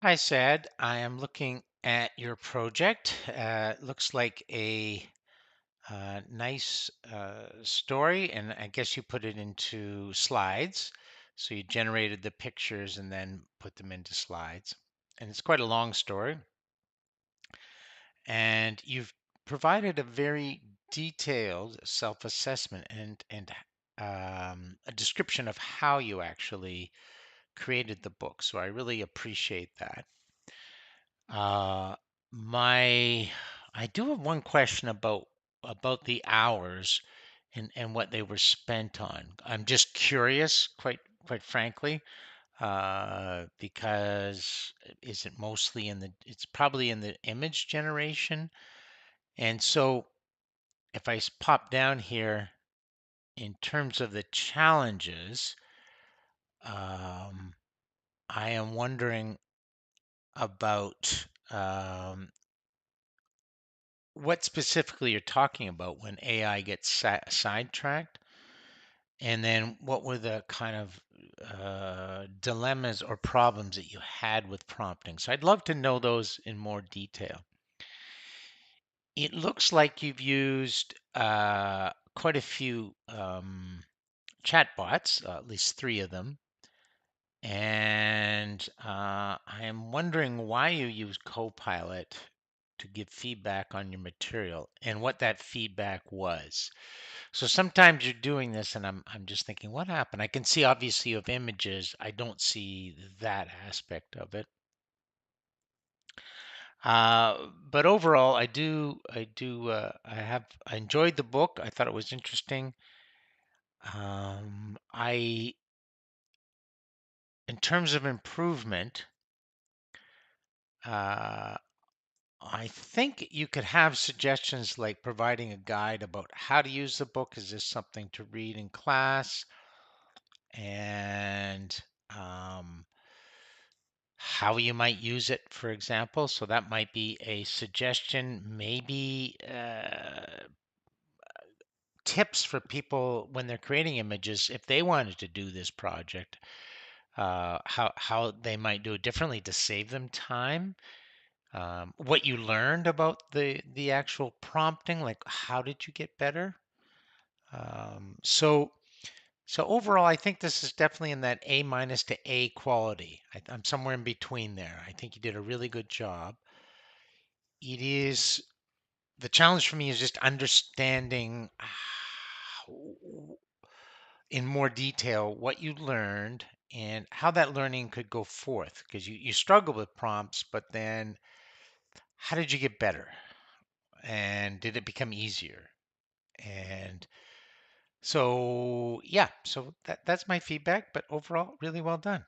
Hi, Sad. I am looking at your project. Looks like a nice story, and I guess you put it into slides. So you generated the pictures and then put them into slides. And it's quite a long story. And you've provided a very detailed self-assessment and a description of how you actually created the book. So I really appreciate that. Uh, my I do have one question about the hours and what they were spent on. I'm just curious, quite frankly, because is it mostly in the it's probably in the image generation. And so if pop down here in terms of the challenges, um, I am wondering about what specifically you're talking about when AI gets sidetracked, and then what were the kind of dilemmas or problems that you had with prompting. So I'd love to know those in more detail. It looks like you've used quite a few chatbots, at least three of them. And I am wondering why you use Copilot to give feedback on your material and what that feedback was. So sometimes you're doing this and I'm just thinking, what happened? I can see obviously you have images. I don't see that aspect of it. But overall, I enjoyed the book. I thought it was interesting. I, in terms of improvement, uh, I think you could have suggestions like providing a guide about how to use the book. Is this something to read in class? And how you might use it, for example. So that might be a suggestion. Maybe tips for people when they're creating images, if they wanted to do this project, how they might do it differently to save them time. What you learned about the actual prompting, like how did you get better? So overall, I think this is definitely in that A minus to A quality. I'm somewhere in between there. I think you did a really good job. It is the challenge for me is just understanding in more detail what you learned and how that learning could go forth because you struggle with prompts, but then how did you get better? And did it become easier? And so, yeah, so that's my feedback, but overall, really well done.